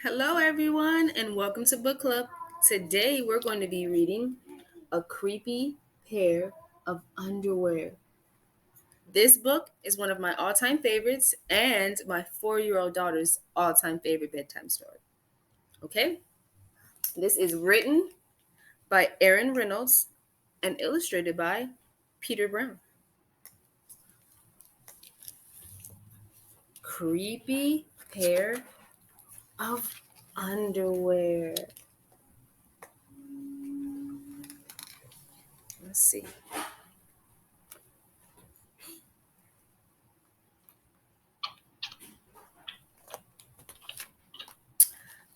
Hello, everyone, and welcome to Book Club. Today, we're going to be reading A Creepy Pair of Underwear. This book is one of my all time favorites and my 4-year-old daughter's all time favorite bedtime story. Okay? This is written by Reynolds and illustrated by Peter Brown. Creepy pair of underwear. Let's see.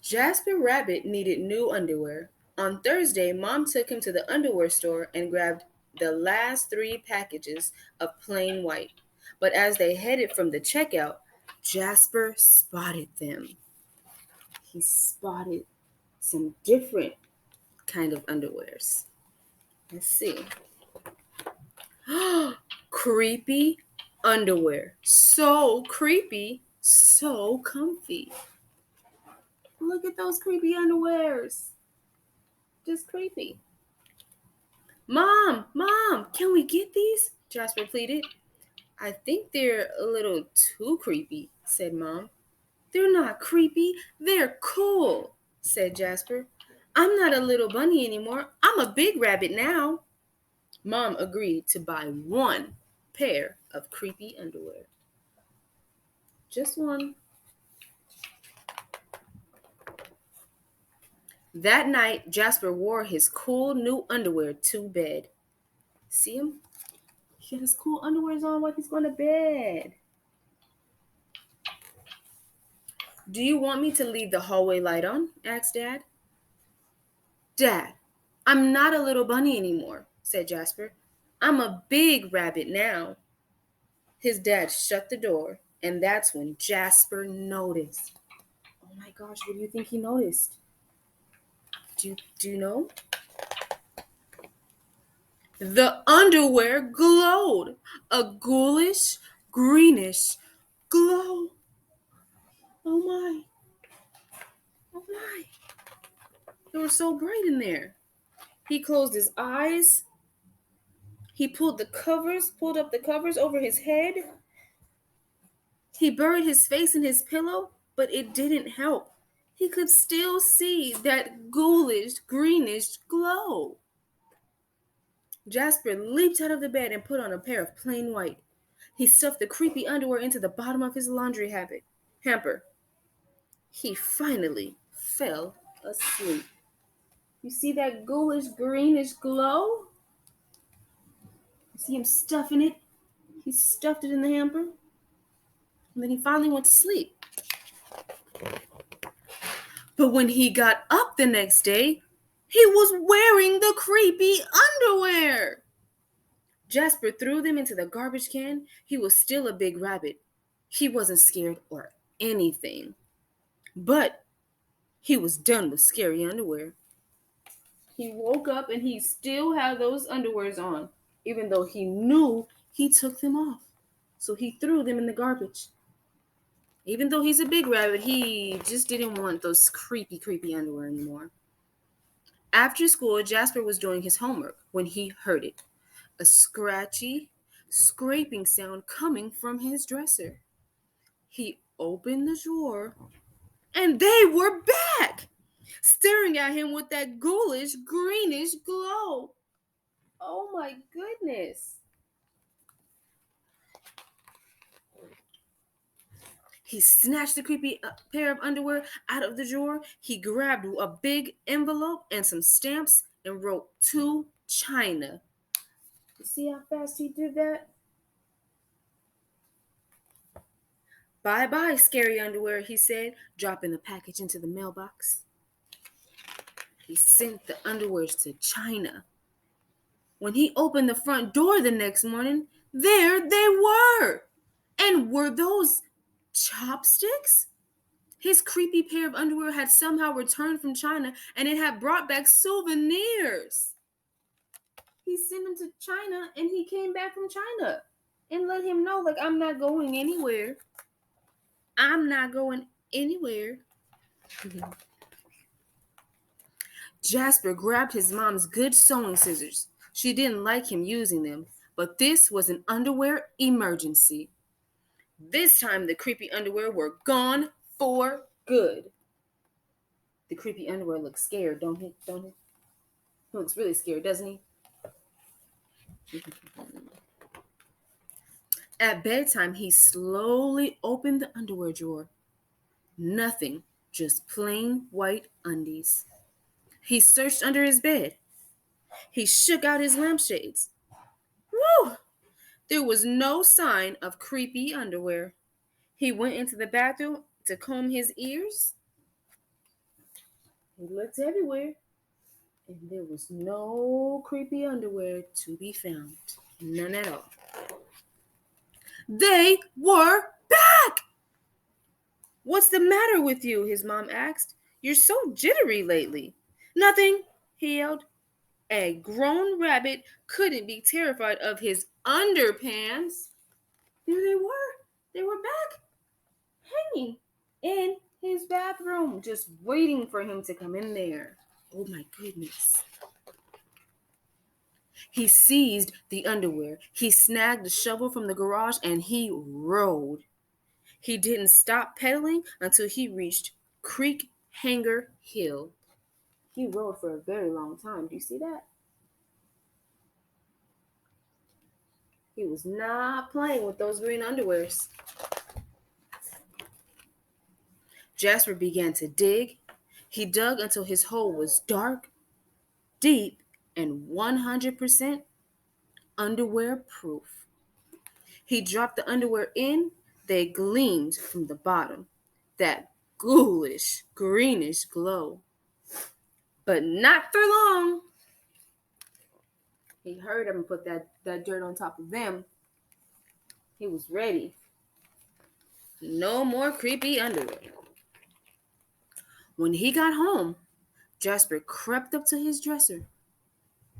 Jasper Rabbit needed new underwear. On Thursday, Mom took him to the underwear store and grabbed the last 3 packages of plain white. But as they headed from the checkout, Jasper spotted them. He spotted some different kind of underwears. Let's see. Creepy underwear. So creepy, so comfy. Look at those creepy underwears. Just creepy. Mom, can we get these? Jasper pleaded. I think they're a little too creepy, said Mom. They're not creepy, they're cool, said Jasper. I'm not a little bunny anymore. I'm a big rabbit now. Mom agreed to buy 1 pair of creepy underwear. Just one. That night, Jasper wore his cool new underwear to bed. See him? He had his cool underwears on while he's going to bed. Do you want me to leave the hallway light on? Asked Dad. Dad, I'm not a little bunny anymore, said Jasper. I'm a big rabbit now. His dad shut the door, and that's when Jasper noticed. Oh my gosh, what do you think he noticed? Do you know? The underwear glowed, a ghoulish, greenish glow. Oh my. Oh my. They were so bright in there. He closed his eyes. He pulled up the covers over his head. He buried his face in his pillow, but it didn't help. He could still see that ghoulish, greenish glow. Jasper leaped out of the bed and put on a pair of plain white. He stuffed the creepy underwear into the bottom of his laundry hamper. He finally fell asleep. You see that ghoulish, greenish glow? You see him stuffing it? He stuffed it in the hamper. And then he finally went to sleep. But when he got up the next day, he was wearing the creepy underwear. Jasper threw them into the garbage can. He was still a big rabbit. He wasn't scared or anything. But he was done with scary underwear. He woke up and he still had those underwears on, even though he knew he took them off. So he threw them in the garbage. Even though he's a big rabbit, he just didn't want those creepy, creepy underwear anymore. After school, Jasper was doing his homework when he heard it. A scratchy, scraping sound coming from his dresser. He opened the drawer, and they were back, staring at him with that ghoulish, greenish glow. Oh my goodness. He snatched the creepy pair of underwear out of the drawer. He grabbed a big envelope and some stamps and wrote to China. You see how fast he did that? Bye-bye, scary underwear, he said, dropping the package into the mailbox. He sent the underwears to China. When he opened the front door the next morning, there they were. And were those chopsticks? His creepy pair of underwear had somehow returned from China, and it had brought back souvenirs. He sent them to China, and he came back from China and let him know, like, I'm not going anywhere. I'm not going anywhere. Jasper grabbed his mom's good sewing scissors. She didn't like him using them, but this was an underwear emergency. This time the creepy underwear were gone for good. The creepy underwear looks scared, don't he? Don't he? He looks really scared, doesn't he? At bedtime, he slowly opened the underwear drawer. Nothing, just plain white undies. He searched under his bed. He shook out his lampshades. Whew! There was no sign of creepy underwear. He went into the bathroom to comb his ears. He looked everywhere, and there was no creepy underwear to be found. None at all. They were back! What's the matter with you? His mom asked. You're so jittery lately. Nothing, he yelled. A grown rabbit couldn't be terrified of his underpants. There they were. They were back, hanging in his bathroom, just waiting for him to come in there. Oh my goodness. He seized the underwear. He snagged the shovel from the garage and he rode. He didn't stop pedaling until he reached Creek Hanger Hill. He rode for a very long time. Do you see that? He was not playing with those green underwears. Jasper began to dig. He dug until his hole was dark, deep, and 100% underwear proof. He dropped the underwear in. They gleamed from the bottom. That ghoulish, greenish glow. But not for long. He heard him put that dirt on top of them. He was ready. No more creepy underwear. When he got home, Jasper crept up to his dresser.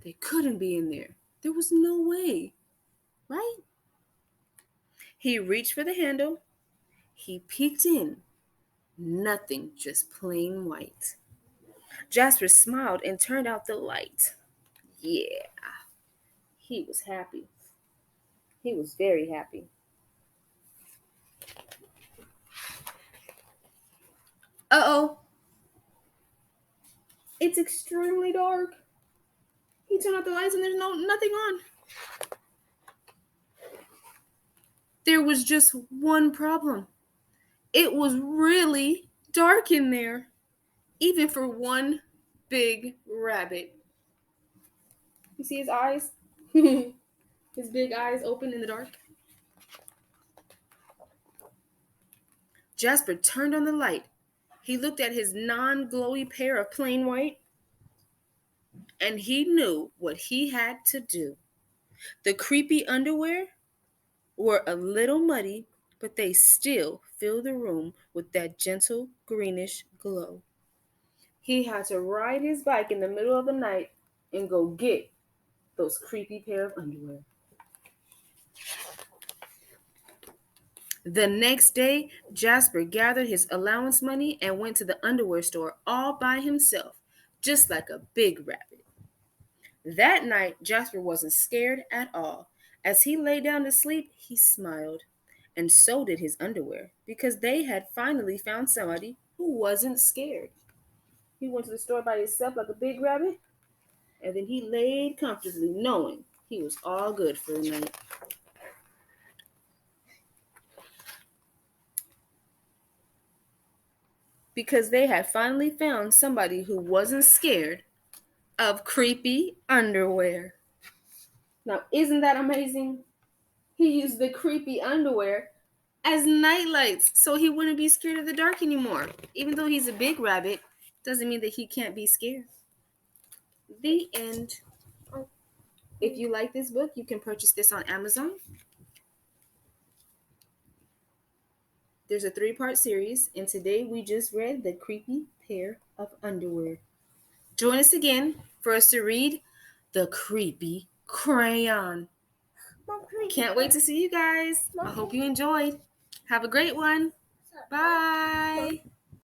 They couldn't be in there. There was no way, right? He reached for the handle. He peeked in. Nothing, just plain white. Jasper smiled and turned out the light. Yeah, he was happy. He was very happy. Uh-oh. It's extremely dark. He turned out the lights and there's nothing on. There was just one problem. It was really dark in there, even for one big rabbit. You see his eyes? His big eyes open in the dark. Jasper turned on the light. He looked at his non-glowy pair of plain white, and he knew what he had to do. The creepy underwear were a little muddy, but they still filled the room with that gentle greenish glow. He had to ride his bike in the middle of the night and go get those creepy pair of underwear. The next day, Jasper gathered his allowance money and went to the underwear store all by himself, just like a big rabbit. That night, Jasper wasn't scared at all. As he lay down to sleep, he smiled. And so did his underwear, because they had finally found somebody who wasn't scared. He went to the store by himself like a big rabbit, and then he laid comfortably, knowing he was all good for the night. Because they had finally found somebody who wasn't scared of creepy underwear. Now, isn't that amazing? He used the creepy underwear as nightlights so he wouldn't be scared of the dark anymore. Even though he's a big rabbit, doesn't mean that he can't be scared. The end. If you like this book, you can purchase this on Amazon. There's a 3-part series, and today we just read The Creepy Pair of Underwear. Join us again for us to read The Creepy Crayon. Can't wait to see you guys. I hope you enjoyed. Have a great one. Bye.